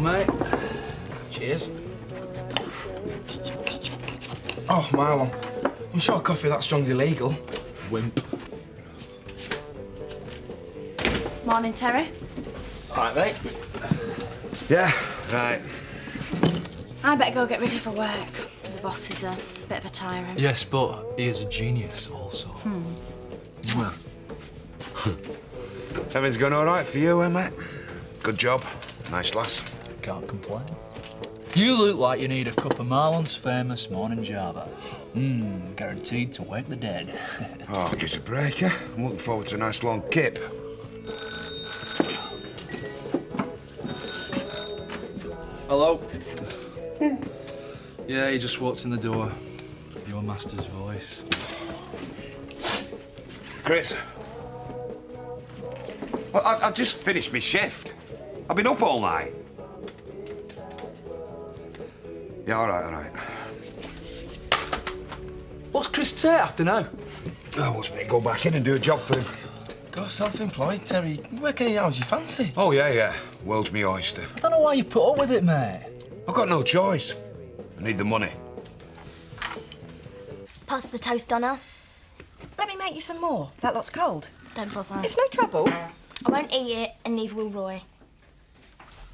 go, mate. Cheers. Oh, Marlon. I'm sure coffee that strong's illegal. Wimp. Morning, Terry. All right, mate. Yeah, right. I better go get ready for work. The boss is a bit of a tyrant. Yes, but he is a genius also. Mwah. Everything's going all right for you, Emma? Good job. Nice lass. Can't complain. You look like you need a cup of Marlon's famous morning java. Guaranteed to wake the dead. Oh, gives a break, eh? I'm looking forward to a nice long kip. Hello? Yeah, he just walked in the door. Your master's voice. Chris. Well, I've just finished my shift. I've been up all night. Yeah, all right. What's Chris say after now? Oh, wants me to go back in and do a job for him. Go self-employed, Terry. Working any hours you fancy. Oh, yeah. World's me oyster. I don't know why you put up with it, mate. I've got no choice. I need the money. Pass the toast, Donna. Let me make you some more. That lot's cold. Don't bother. It's no trouble. I won't eat it, and neither will Roy.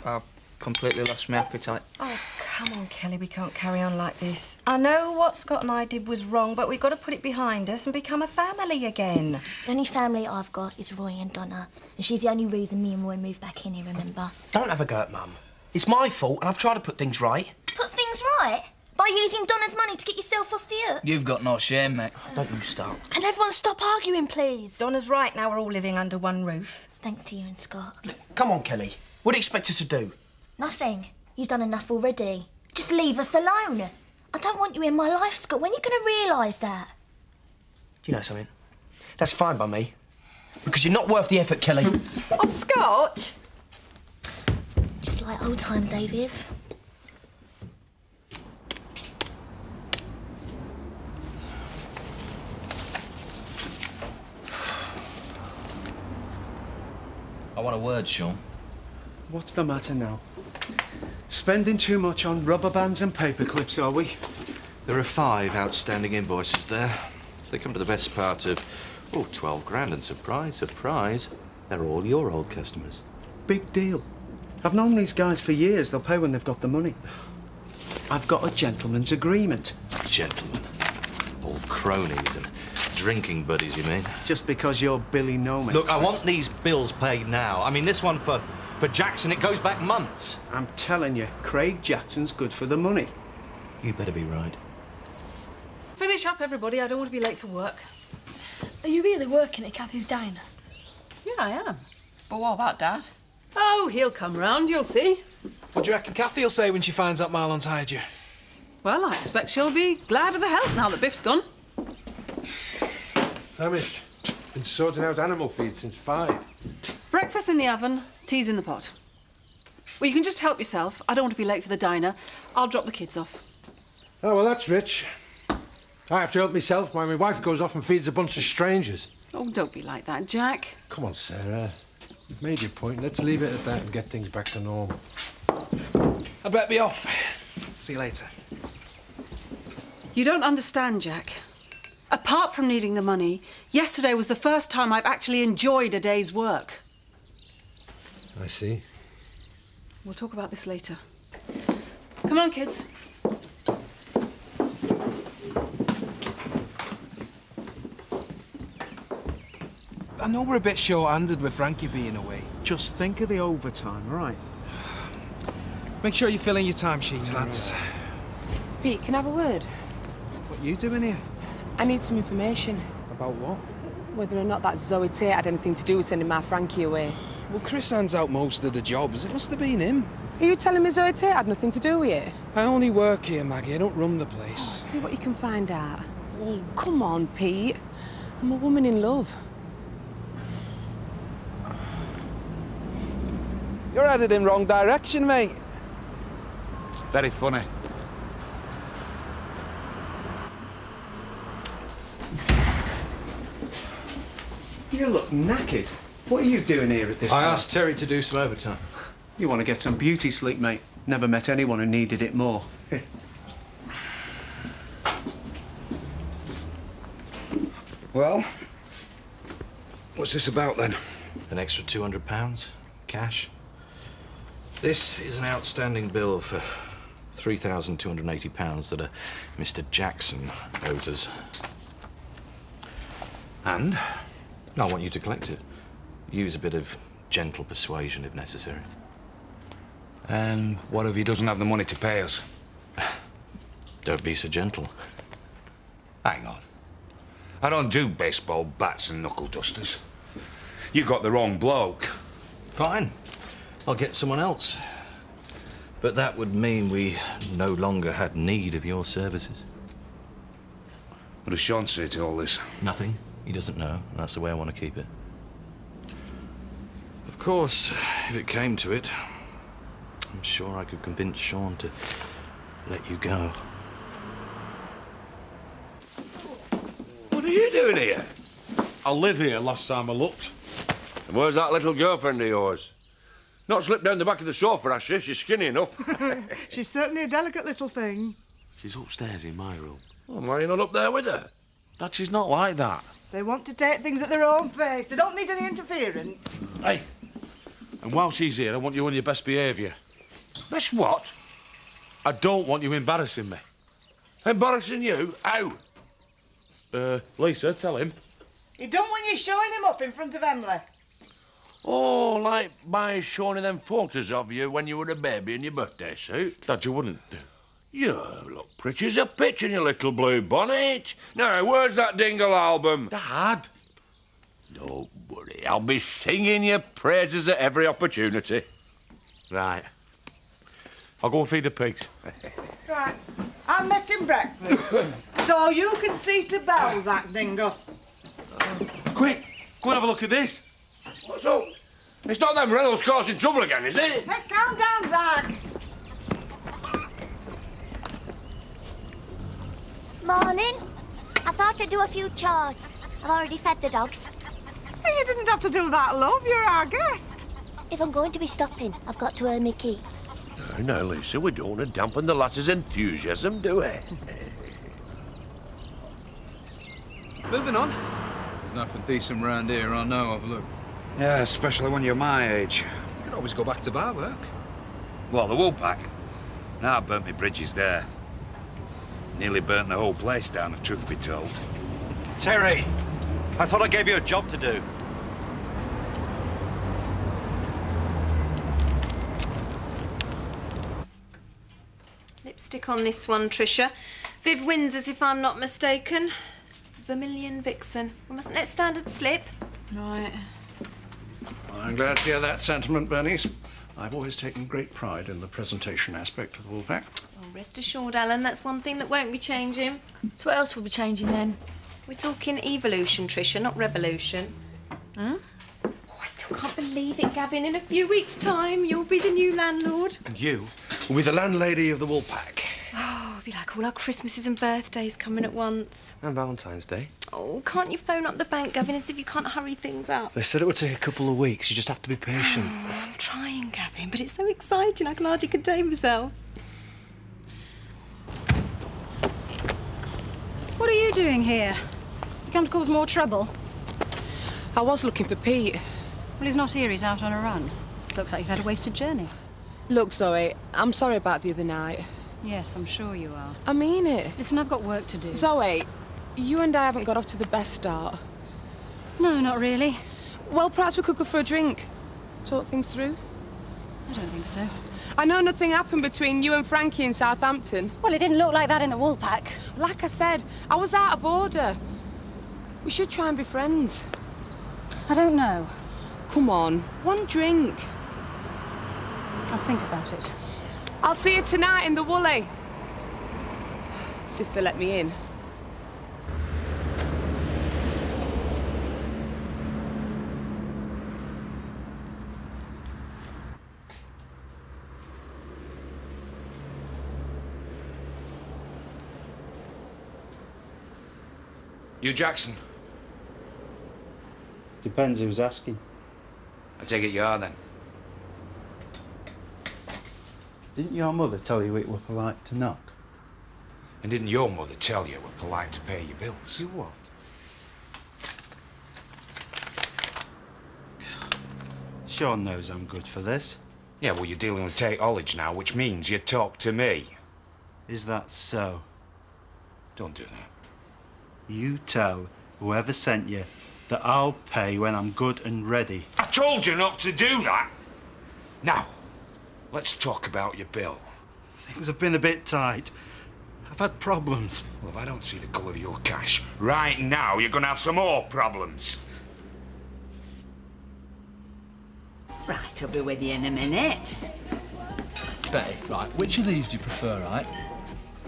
I've completely lost my appetite. Oh, come on, Kelly, we can't carry on like this. I know what Scott and I did was wrong, but we've got to put it behind us and become a family again. The only family I've got is Roy and Donna, and she's the only reason me and Roy moved back in here, remember? Don't have a go at Mum. It's my fault, and I've tried to put things right. Put things right? By using Donna's money to get yourself off the hook? You've got no shame, mate. Don't you start. Can everyone stop arguing, please? Donna's right, now we're all living under one roof. Thanks to you and Scott. Come on, Kelly. What do you expect us to do? Nothing. You've done enough already. Just leave us alone. I don't want you in my life, Scott. When are you going to realise that? Do you know something? That's fine by me. Because you're not worth the effort, Kelly. Oh, Scott! Just like old times, eh, Viv? I want a word, Sean. What's the matter now? Spending too much on rubber bands and paper clips, are we? There are 5 outstanding invoices there. They come to the best part of, 12 grand, and surprise, they're all your old customers. Big deal. I've known these guys for years. They'll pay when they've got the money. I've got a gentleman's agreement. Gentlemen. Old cronies and drinking buddies, you mean? Just because you're Billy No Man's. Look, I want these bills paid now. I mean, this one for Jackson, it goes back months. I'm telling you, Craig Jackson's good for the money. You better be right. Finish up, everybody. I don't want to be late for work. Are you really working at Kathy's diner? Yeah, I am. But what about Dad? Oh, he'll come round, you'll see. What do you reckon Kathy'll say when she finds out Marlon's hired you? Well, I expect she'll be glad of the help now that Biff's gone. Famished. Been sorting out animal feed since 5. Breakfast in the oven, tea's in the pot. Well, you can just help yourself. I don't want to be late for the diner. I'll drop the kids off. Oh, well, that's rich. I have to help myself while my wife goes off and feeds a bunch of strangers. Oh, don't be like that, Jack. Come on, Sarah. You've made your point. Let's leave it at that and get things back to normal. I better be off. See you later. You don't understand, Jack. Apart from needing the money, yesterday was the first time I've actually enjoyed a day's work. I see. We'll talk about this later. Come on, kids. I know we're a bit short-handed with Frankie being away. Just think of the overtime, right? Make sure you fill in your timesheets, lads. Pete, can I have a word? What you doing here? I need some information. About what? Whether or not that Zoe Tate had anything to do with sending my Frankie away. Well, Chris hands out most of the jobs. It must have been him. Are you telling me Zoe Tate had nothing to do with it? I only work here, Maggie. I don't run the place. See what you can find out. Oh, come on, Pete. I'm a woman in love. You're headed in wrong direction, mate. Very funny. You look knackered. What are you doing here at this time? I asked Terry to do some overtime. You want to get some beauty sleep, mate. Never met anyone who needed it more. Well, what's this about then? An extra £200, cash. This is an outstanding bill for £3,280 that Mr. Jackson owes us. And? I want you to collect it. Use a bit of gentle persuasion if necessary. And what if he doesn't have the money to pay us? Don't be so gentle. Hang on. I don't do baseball bats and knuckle dusters. You got the wrong bloke. Fine. I'll get someone else. But that would mean we no longer had need of your services. What does Sean say to all this? Nothing. He doesn't know. That's the way I want to keep it. Of course, if it came to it, I'm sure I could convince Sean to let you go. What are you doing here? I live here last time I looked. And where's that little girlfriend of yours? Not slipped down the back of the sofa, has she? She's skinny enough. She's certainly a delicate little thing. She's upstairs in my room. Well, why are you not up there with her? Dad, she's not like that. They want to take things at their own pace. They don't need any interference. Hey, and while she's here, I want you on your best behaviour. Best what? I don't want you embarrassing me. Embarrassing you? How? Lisa, tell him. You don't want you showing him up in front of Emily. Oh, like by showing them photos of you when you were a baby in your birthday suit? Dad, you wouldn't do. You look pretty as a pitch in your little blue bonnet. Now, where's that Dingle album? Dad! Don't worry, I'll be singing your praises at every opportunity. Right. I'll go and feed the pigs. Right, I'm making breakfast. So you can see to Balzac, Dingle. Quick, go and have a look at this. What's up? It's not them Reynolds causing trouble again, is it? Hey, calm down, Zach. Morning. I thought I'd do a few chores. I've already fed the dogs. Hey, you didn't have to do that, love. You're our guest. If I'm going to be stopping, I've got to earn my keep. No, Lisa, we don't want to dampen the lass's enthusiasm, do we? Moving on. There's nothing decent round here, I know of, look. Yeah, especially when you're my age. You can always go back to bar work. Well, the Woolpack. Now I burnt my bridges there. Nearly burnt the whole place down, if truth be told. Terry, I thought I gave you a job to do. Lipstick on this one, Tricia. Viv Windsor's, if I'm not mistaken. Vermilion Vixen. We mustn't let standards slip. Right. I'm glad to hear that sentiment, Bernice. I've always taken great pride in the presentation aspect of the Woolpack. Well, rest assured, Alan, that's one thing that won't be changing. So what else will be changing then? We're talking evolution, Tricia, not revolution. Huh? Oh, I still can't believe it, Gavin. In a few weeks' time, you'll be the new landlord. And you will be the landlady of the Woolpack. Oh, it'll be like all our Christmases and birthdays coming at once. And Valentine's Day. Oh, can't you phone up the bank, Gavin, as if you can't hurry things up? They said it would take a couple of weeks. You just have to be patient. Oh, I'm trying, Gavin, but it's so exciting I can hardly contain myself. What are you doing here? You come to cause more trouble? I was looking for Pete. Well, he's not here. He's out on a run. Looks like you've had a wasted journey. Look, Zoe, I'm sorry about the other night. Yes, I'm sure you are. I mean it. Listen, I've got work to do. Zoe, you and I haven't got off to the best start. No, not really. Well, perhaps we could go for a drink. Talk things through. I don't think so. I know nothing happened between you and Frankie in Southampton. Well, it didn't look like that in the Woolpack. Like I said, I was out of order. We should try and be friends. I don't know. Come on, one drink. I'll think about it. I'll see you tonight in the Woolly. See if they let me in. You Jackson? Depends who's asking. I take it you are, then. Didn't your mother tell you it were polite to knock? And didn't your mother tell you we're polite to pay your bills? You what? Sean knows I'm good for this. Yeah, well, you're dealing with Tate Ollage now, which means you talk to me. Is that so? Don't do that. You tell whoever sent you that I'll pay when I'm good and ready. I told you not to do that. Now, let's talk about your bill. Things have been a bit tight. I've had problems. Well, if I don't see the colour of your cash right now, you're going to have some more problems. Right, I'll be with you in a minute. Betty, right, which of these do you prefer, right?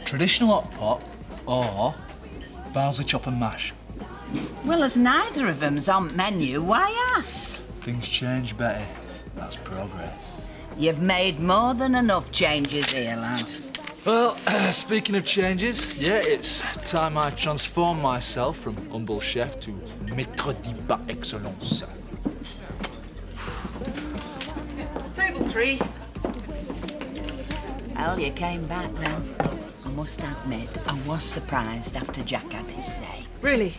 Traditional hot pot or Barnsley chop and mash? Well, as neither of them's on menu, why ask? Things change, Betty. That's progress. You've made more than enough changes here, lad. Well, speaking of changes, yeah, it's time I transform myself from humble chef to maître d' par excellence. Table 3. Well, you came back then. I must admit, I was surprised after Jack had his say. Really?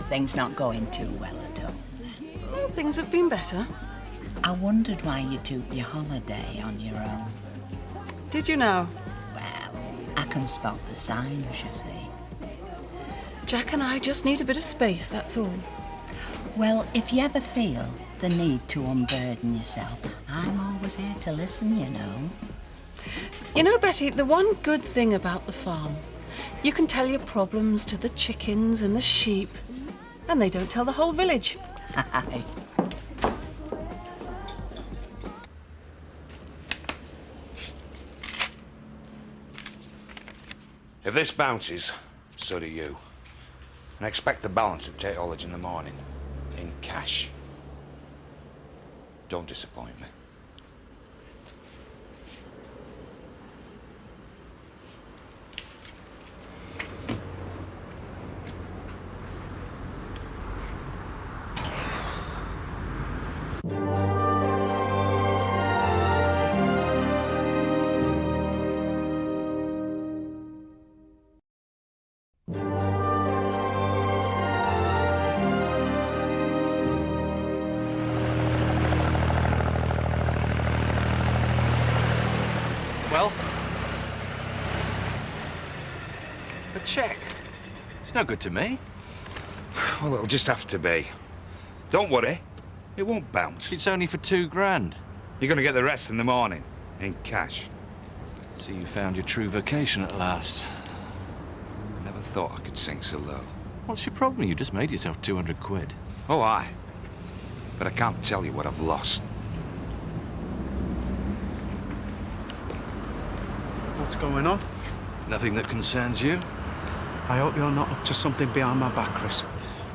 Things not going too well at all. Well, things have been better. I wondered why you took your holiday on your own. Did you now? Well, I can spot the signs, you see. Jack and I just need a bit of space, that's all. Well, if you ever feel the need to unburden yourself, I'm always here to listen, you know. You know, Betty, the one good thing about the farm, you can tell your problems to the chickens and the sheep, and they don't tell the whole village. Aye. If this bounces, so do you. And I expect the balance at Tate Ollage in the morning. In cash. Don't disappoint me. Well? A cheque. It's no good to me. Well, it'll just have to be. Don't worry. It won't bounce. It's only for $2,000. You're going to get the rest in the morning. In cash. So you found your true vocation at last. Never thought I could sing so low. What's your problem? You just made yourself 200 quid. Oh, aye. But I can't tell you what I've lost. What's going on? Nothing that concerns you? I hope you're not up to something behind my back, Chris.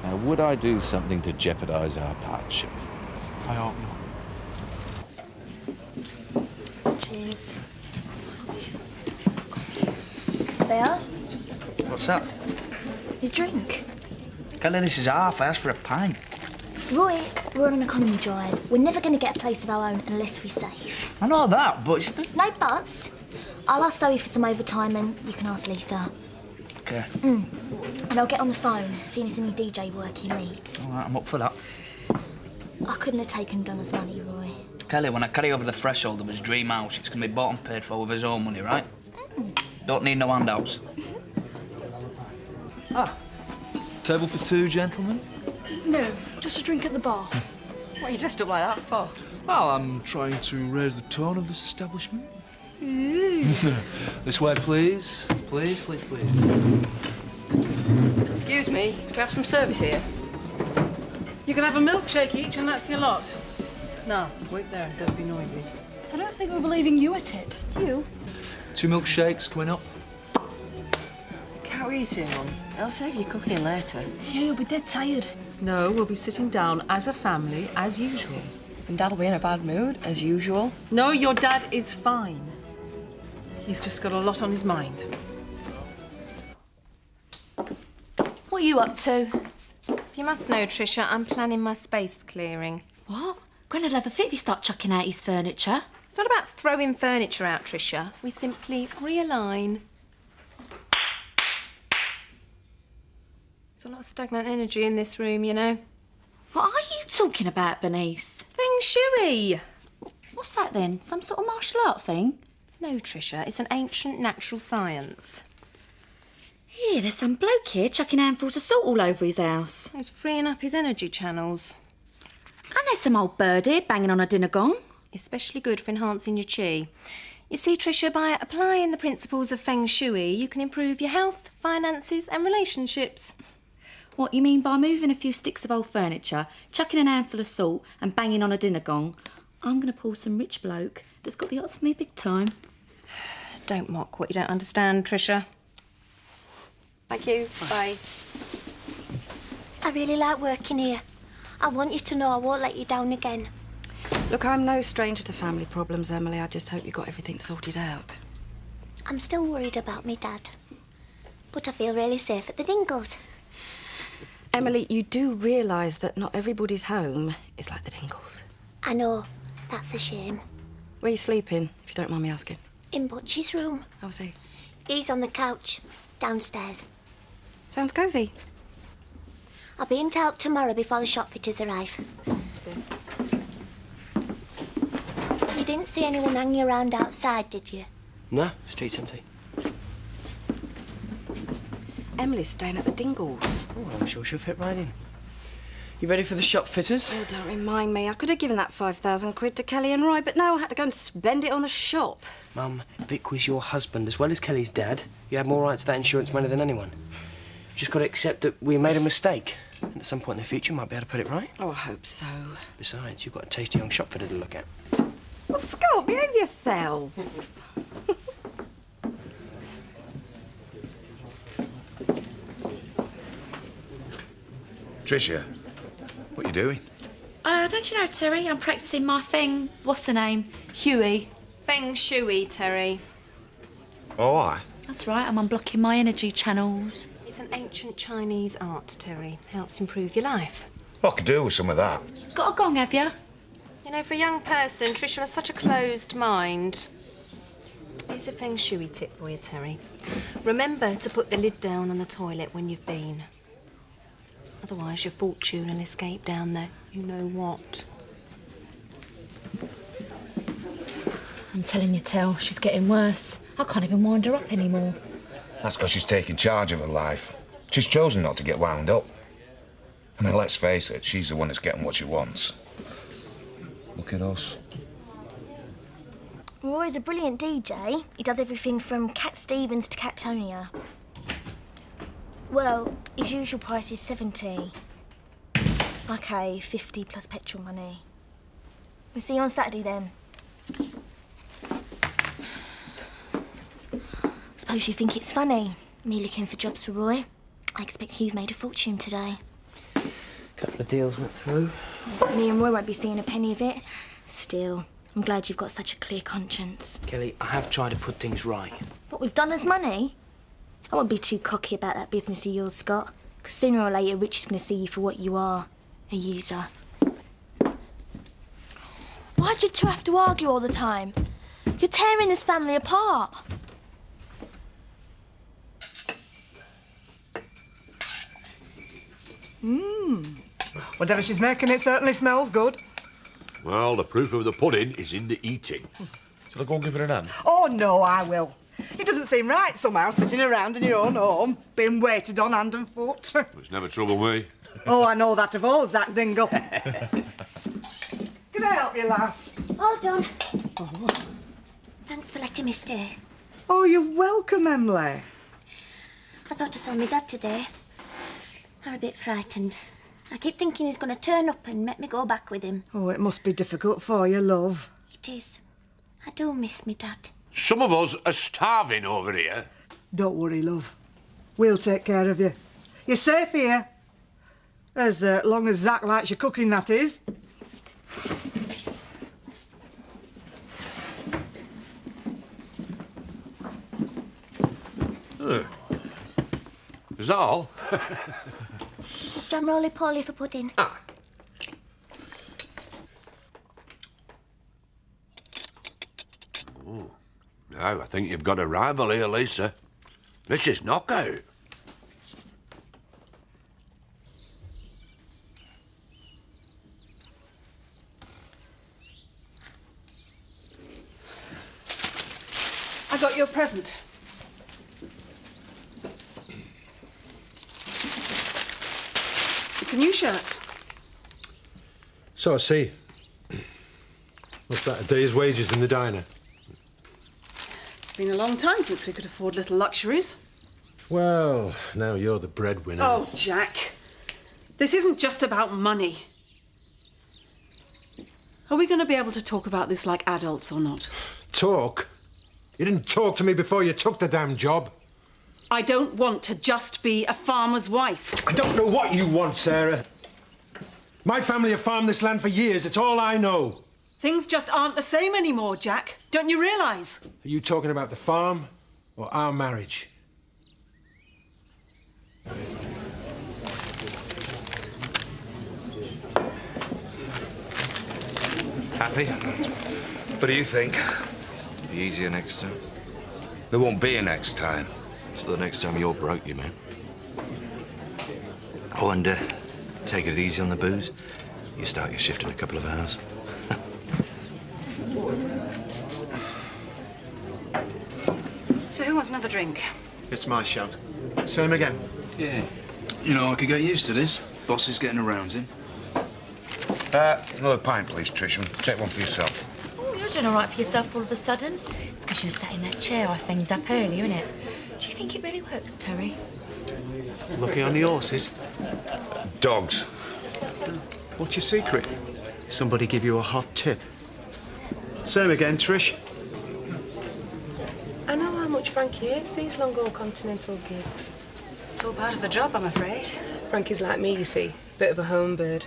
Now, would I do something to jeopardise our partnership? I hope not. Cheers. Bear, What's up? your drink. Kelly, this is half. I asked for a pint. Roy, we're on an economy drive. We're never going to get a place of our own unless we save. I know that, but it's... No buts. I'll ask Zoe for some overtime and you can ask Lisa. Okay. And I'll get on the phone, seeing if there's any DJ work he needs. All right, I'm up for that. I couldn't have taken Donna's money, Roy. Kelly, when I carry over the threshold of his dream house, it's going to be bought and paid for with his own money, right? Don't need no handouts. Table for two, gentlemen? No, just a drink at the bar. What are you dressed up like that for? Well, I'm trying to raise the tone of this establishment. This way, please. Please, please, please. Excuse me, do we have some service here? You can have a milkshake each and that's your lot. Now, wait there, don't be noisy. I don't think we're believing you a tip. Do you? 2 milkshakes coming up. Can't we eat here, Mum? I'll save you cooking later. Yeah, you'll be dead tired. No, we'll be sitting down as a family, as usual. And Dad'll be in a bad mood, as usual. No, your dad is fine. He's just got a lot on his mind. What are you up to? You must know, Tricia, I'm planning my space clearing. What? Grandad'll have a fit if you start chucking out his furniture. It's not about throwing furniture out, Tricia. We simply realign. There's a lot of stagnant energy in this room, you know. What are you talking about, Bernice? Feng Shui. What's that then? Some sort of martial art thing? No, Tricia, it's an ancient natural science. Here, there's some bloke here chucking handfuls of salt all over his house. He's freeing up his energy channels. And there's some old bird here banging on a dinner gong. Especially good for enhancing your chi. You see, Tricia, by applying the principles of Feng Shui, you can improve your health, finances and relationships. What, you mean by moving a few sticks of old furniture, chucking an handful of salt and banging on a dinner gong, I'm going to pull some rich bloke that's got the hots for me big time? Don't mock what you don't understand, Tricia. Thank you. Bye. I really like working here. I want you to know I won't let you down again. Look, I'm no stranger to family problems, Emily. I just hope you got everything sorted out. I'm still worried about me dad. But I feel really safe at the Dingles. Emily, you do realise that not everybody's home is like the Dingles. I know. That's a shame. Where are you sleeping, if you don't mind me asking? In Butchie's room. How's he? He's on the couch, downstairs. Sounds cosy. I'll be in to help tomorrow before the shop fitters arrive. You didn't see anyone hanging around outside, did you? No, street's empty. Emily's staying at the Dingles. Oh, I'm sure she'll fit right in. You ready for the shop fitters? Oh, don't remind me. I could have given that 5,000 quid to Kelly and Roy, but no, I had to go and spend it on the shop. Mum, Vic was your husband as well as Kelly's dad. You have more right to that insurance money than anyone. You've just got to accept that we made a mistake. And at some point in the future, you might be able to put it right. Oh, I hope so. Besides, you've got a tasty young shop fitter to look at. Well, Scott, behave yourself. Tricia, what are you doing? Don't you know, Terry? I'm practising my thing. What's the name? Huey. Feng Shui, Terry. Oh, aye. That's right, I'm unblocking my energy channels. It's an ancient Chinese art, Terry. Helps improve your life. What could do with some of that? Got a gong, have you? You know, for a young person, Tricia has such a closed mind. Here's a Feng Shui tip for you, Terry. Remember to put the lid down on the toilet when you've been. Otherwise, your fortune will escape down there. You know what? I'm telling you, Tel, she's getting worse. I can't even wind her up anymore. That's because she's taking charge of her life. She's chosen not to get wound up. I mean, let's face it, she's the one that's getting what she wants. Look at us. Roy's a brilliant DJ. He does everything from Cat Stevens to Cattonia. Well, his usual price is 70. OK, 50 plus petrol money. We'll see you on Saturday then. Suppose you think it's funny, me looking for jobs for Roy. I expect you've made a fortune today. Couple of deals went through. Me and Roy won't be seeing a penny of it. Still, I'm glad you've got such a clear conscience. Kelly, I have tried to put things right. What we've done as money? I won't be too cocky about that business of yours, Scott. Because sooner or later, Rich is going to see you for what you are, a user. Why'd you two have to argue all the time? You're tearing this family apart. Whatever she's making, it certainly smells good. Well, the proof of the pudding is in the eating. Shall I go and give her an hand? Oh, no, I will. It doesn't seem right somehow, sitting around in your own home, being waited on hand and foot. It's never troubled me. Oh, I know that of all, Zach Dingle. Can I help you, lass? All done. Thanks for letting me stay. Oh, you're welcome, Emily. I thought I saw my dad today. I'm a bit frightened. I keep thinking he's going to turn up and make me go back with him. Oh, it must be difficult for you, love. It is. I do miss me dad. Some of us are starving over here. Don't worry, love. We'll take care of you. You're safe here. As long as Zach likes your cooking, that is. Is that all? Just John roly-poly for pudding. Now, I think you've got a rival here, Lisa. Mrs. Knockout. I got your present. It's a new shirt. So I see. What's that, a day's wages in the diner? It's been a long time since we could afford little luxuries. Well, now you're the breadwinner. Oh, Jack. This isn't just about money. Are we going to be able to talk about this like adults or not? Talk? You didn't talk to me before you took the damn job. I don't want to just be a farmer's wife. I don't know what you want, Sarah. My family have farmed this land for years. It's all I know. Things just aren't the same anymore, Jack. Don't you realise? Are you talking about the farm or our marriage? Happy? What do you think? Be easier next time. There won't be a next time. So the next time you're broke, you mean? Oh, and take it easy on the booze. You start your shift in a couple of hours. So who wants another drink? It's my shout. Same again. Yeah. You know, I could get used to this. Boss is getting around him. Another pint, please, Trish, and take one for yourself. Oh, you're doing all right for yourself all of a sudden. It's because you sat in that chair I fanged up earlier, isn't it? Do you think it really works, Terry? Lucky on the horses. Dogs. What's your secret? Somebody give you a hot tip. Same again, Trish. I know how much Frankie hates these long-haul continental gigs. It's all part of the job, I'm afraid. Frankie's like me, you see. Bit of a home bird.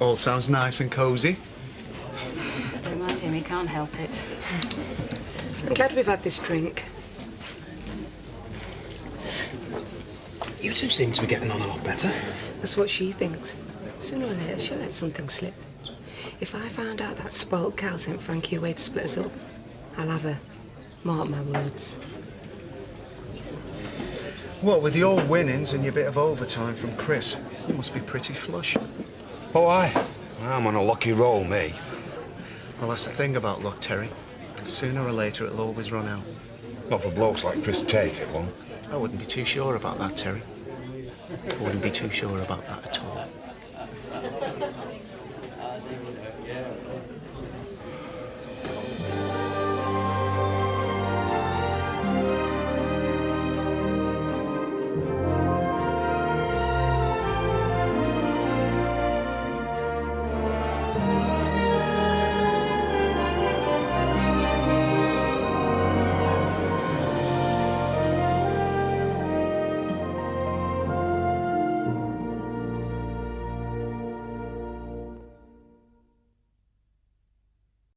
All sounds nice and cosy. Don't mind him, he can't help it. I'm glad we've had this drink. You two seem to be getting on a lot better. That's what she thinks. Sooner or later, she'll let something slip. If I found out that spoilt cow sent Frankie away to split us up, I'll have her. Mark my words. What, with your winnings and your bit of overtime from Chris, you must be pretty flush. Oh, aye. I'm on a lucky roll, me. Well, that's the thing about luck, Terry. Sooner or later, it'll always run out. Not for blokes like Chris Tate, it won't. I wouldn't be too sure about that, Terry. I wouldn't be too sure about that